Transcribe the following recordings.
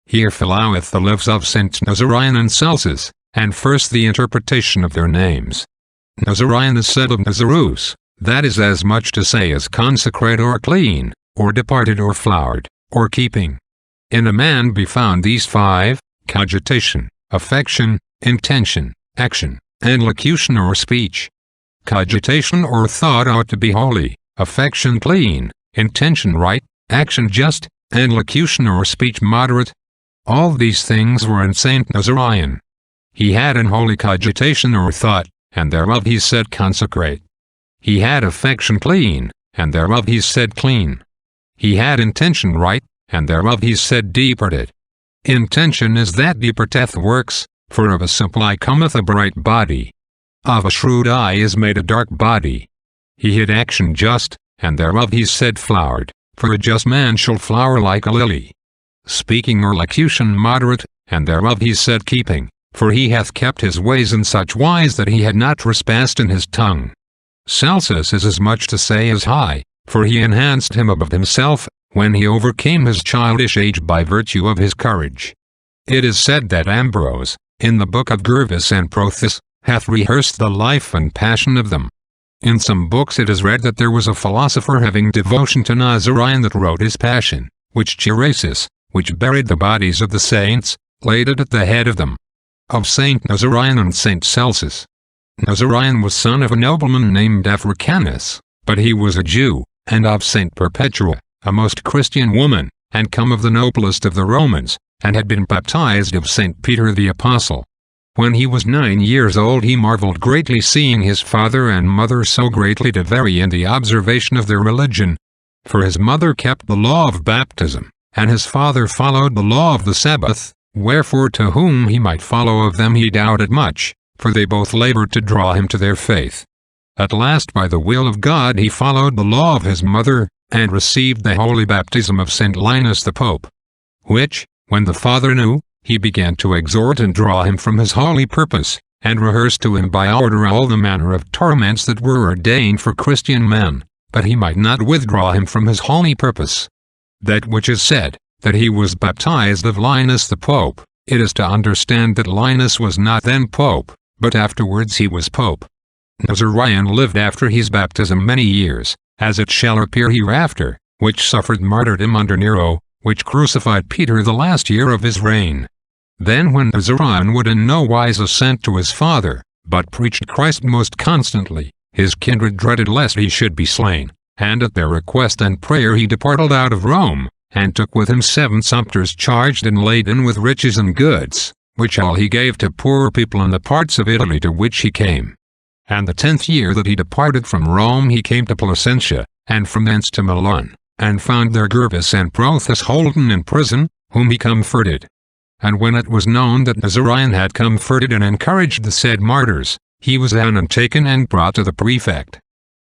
Here followeth the lives of Saints Nazarius and Celsus, and first the interpretation of their names. Nazarius is said of Nazarius, that is as much to say as consecrate or clean, or departed or flowered, or keeping. In a man be found these five: cogitation, affection, intention, action, and locution or speech. Cogitation or thought ought to be holy, affection clean, intention right, action just, and locution or speech moderate. All these things were in Saint Nazarius. He had an holy cogitation or thought, and thereof he said consecrate. He had affection clean, and thereof he said clean. He had intention right, and thereof he said departed. Intention is that departeth works, for of a simple eye cometh a bright body. Of a shrewd eye is made a dark body. He had action just, and thereof he said flowered, for a just man shall flower like a lily. Speaking or locution moderate, and thereof he said keeping, for he hath kept his ways in such wise that he had not trespassed in his tongue. Celsus is as much to say as high, for he enhanced him above himself, when he overcame his childish age by virtue of his courage. It is said that Ambrose, in the book of Gervas and Prothus, hath rehearsed the life and passion of them. In some books it is read that there was a philosopher having devotion to Nazarius that wrote his passion, which Celsus, which buried the bodies of the saints, laid it at the head of them. Of Saint Nazarius and Saint Celsus. Nazarius was son of a nobleman named Africanus, but he was a Jew, and of Saint Perpetua, a most Christian woman, and come of the noblest of the Romans, and had been baptized of Saint Peter the Apostle. When he was 9 years old he marveled greatly seeing his father and mother so greatly to vary in the observation of their religion. For his mother kept the law of baptism, and his father followed the law of the Sabbath, wherefore to whom he might follow of them he doubted much, for they both labored to draw him to their faith. At last by the will of God he followed the law of his mother, and received the holy baptism of St. Linus the Pope. Which, when the father knew, he began to exhort and draw him from his holy purpose, and rehearse to him by order all the manner of torments that were ordained for Christian men, but he might not withdraw him from his holy purpose. That which is said, that he was baptized of Linus the Pope, it is to understand that Linus was not then Pope, but afterwards he was Pope. Nazarius lived after his baptism many years, as it shall appear hereafter, which suffered martyrdom under Nero, which crucified Peter the last year of his reign. Then when Nazarius would in no wise assent to his father, but preached Christ most constantly, his kindred dreaded lest he should be slain, and at their request and prayer he departed out of Rome, and took with him 7 sumpters charged and laden with riches and goods, which all he gave to poor people in the parts of Italy to which he came. And the 10th year that he departed from Rome he came to Placentia, and from thence to Milan, and found there Gervas and Prothus holden in prison, whom he comforted. And when it was known that Nazarius had comforted and encouraged the said martyrs, he was then taken and brought to the prefect.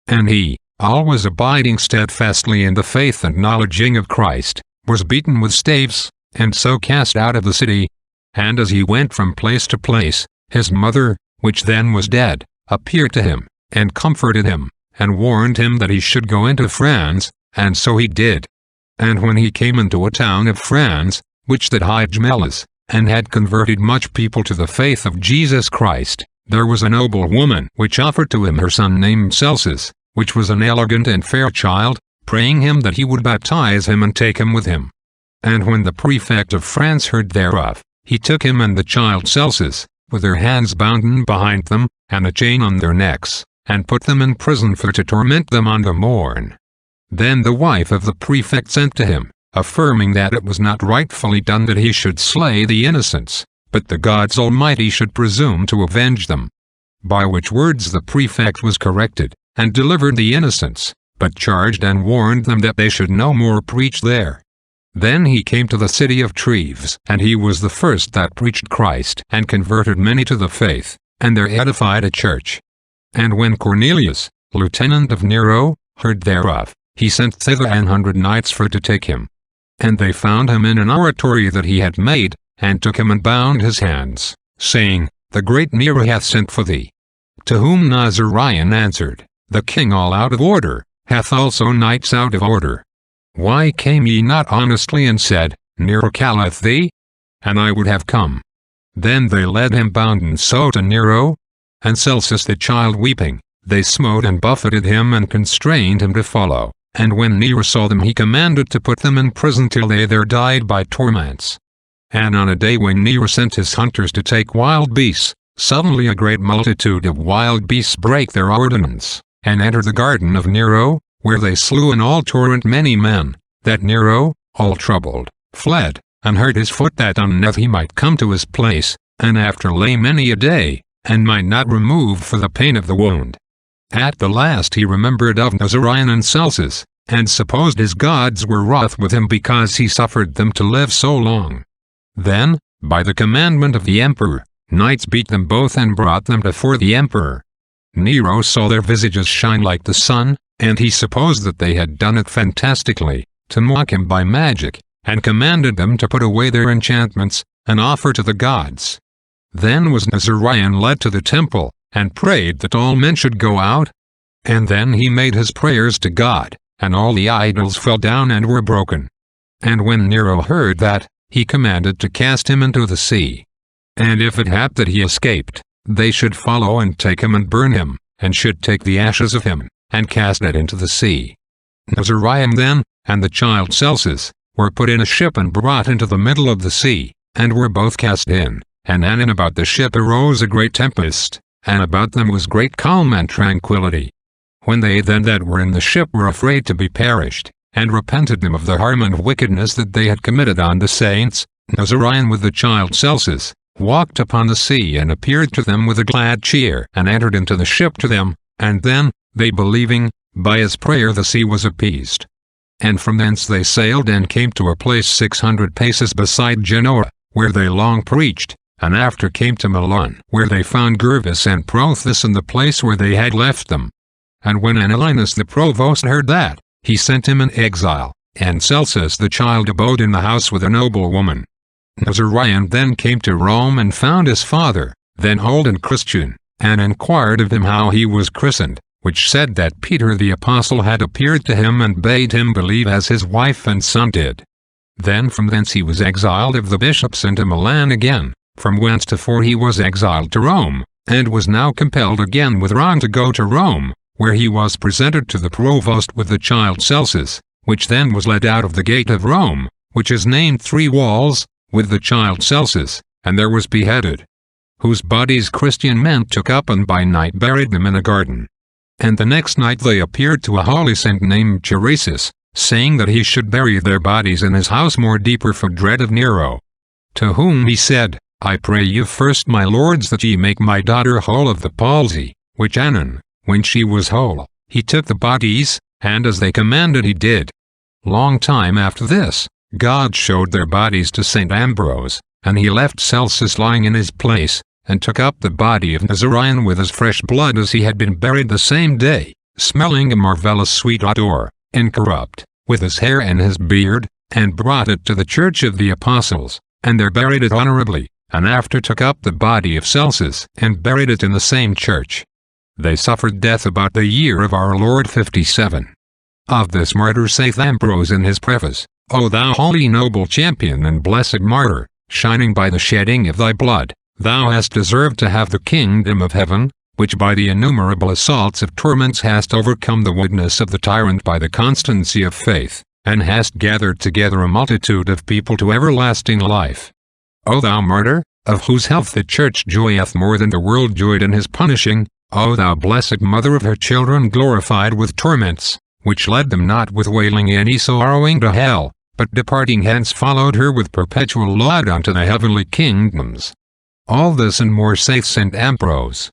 And he, always abiding steadfastly in the faith and knowledging of Christ, was beaten with staves, and so cast out of the city. And as he went from place to place, his mother, which then was dead, appeared to him, and comforted him, and warned him that he should go into France, and so he did. And when he came into a town of France, which that hight Gemelas, and had converted much people to the faith of Jesus Christ, there was a noble woman which offered to him her son named Celsus, which was an elegant and fair child, praying him that he would baptize him and take him with him. And when the prefect of France heard thereof, he took him and the child Celsus, with their hands bounden behind them, and a chain on their necks, and put them in prison for to torment them on the morn. Then the wife of the prefect sent to him, affirming that it was not rightfully done that he should slay the innocents, but the gods Almighty should presume to avenge them. By which words the prefect was corrected, and delivered the innocents, but charged and warned them that they should no more preach there. Then he came to the city of Treves, and he was the first that preached Christ, and converted many to the faith, and there edified a church. And when Cornelius, lieutenant of Nero, heard thereof, he sent thither 100 knights for to take him. And they found him in an oratory that he had made, and took him and bound his hands, saying, The great Nero hath sent for thee. To whom Nazarius answered, The king all out of order, hath also knights out of order. Why came ye not honestly and said, Nero calleth thee? and I would have come. Then they led him bound and so to Nero. And Celsus the child weeping, they smote and buffeted him and constrained him to follow. And when Nero saw them he commanded to put them in prison till they there died by torments. And on a day when Nero sent his hunters to take wild beasts, suddenly a great multitude of wild beasts brake their ordinance, and entered the garden of Nero, where they slew in all torrent many men, that Nero, all troubled, fled, and hurt his foot that on death he might come to his place, and after lay many a day, and might not remove for the pain of the wound. At the last he remembered of Nazarius and Celsus, and supposed his gods were wroth with him because he suffered them to live so long. Then, by the commandment of the emperor, knights beat them both and brought them before the emperor. Nero saw their visages shine like the sun, and he supposed that they had done it fantastically, to mock him by magic, and commanded them to put away their enchantments, and offer to the gods. Then was Nazarius led to the temple, and prayed that all men should go out. And then he made his prayers to God, and all the idols fell down and were broken. And when Nero heard that, he commanded to cast him into the sea. And if it hap that he escaped, they should follow and take him and burn him, and should take the ashes of him, and cast it into the sea. Nazarius then, and the child Celsus, were put in a ship and brought into the middle of the sea, and were both cast in, and about the ship arose a great tempest, and about them was great calm and tranquillity. When they then that were in the ship were afraid to be perished, and repented them of the harm and wickedness that they had committed on the saints, Nazarius with the child Celsus, walked upon the sea and appeared to them with a glad cheer, and entered into the ship to them, and then, they believing, by his prayer the sea was appeased. And from thence they sailed and came to a place 600 paces beside Genoa, where they long preached, and after came to Milan, where they found Gervas and Prothus in the place where they had left them. And when Anilinus the provost heard that, he sent him in exile, and Celsus the child abode in the house with a noble woman. Nazarius then came to Rome and found his father, then old and Christian, and inquired of him how he was christened, which said that Peter the apostle had appeared to him and bade him believe as his wife and son did. Then from thence he was exiled of the bishops into Milan again, from whence tofore he was exiled to Rome, and was now compelled again with wrong to go to Rome, where he was presented to the provost with the child Celsus, which then was led out of the gate of Rome, which is named 3 Walls, with the child Celsus, and there was beheaded. Whose bodies Christian men took up and by night buried them in a garden. And the next night they appeared to a holy saint named Celsus, saying that he should bury their bodies in his house more deeper for dread of Nero. To whom he said, I pray you first, my lords, that ye make my daughter whole of the palsy, which anon, when she was whole, he took the bodies, and as they commanded he did. Long time after this, God showed their bodies to St. Ambrose, and he left Celsus lying in his place, and took up the body of Nazarius with as fresh blood as he had been buried the same day, smelling a marvellous sweet odour, incorrupt, with his hair and his beard, and brought it to the church of the apostles, and there buried it honorably, and after took up the body of Celsus, and buried it in the same church. They suffered death about the year of our Lord 57. Of this martyr saith Ambrose in his preface, O thou holy noble champion and blessed martyr, shining by the shedding of thy blood, thou hast deserved to have the kingdom of heaven, which by the innumerable assaults of torments hast overcome the wickedness of the tyrant by the constancy of faith, and hast gathered together a multitude of people to everlasting life. O thou martyr, of whose health the church joyeth more than the world joyed in his punishing, O thou blessed mother of her children glorified with torments, which led them not with wailing any sorrowing to hell, but departing hence followed her with perpetual laud unto the heavenly kingdoms. All this and more saith St. Ambrose.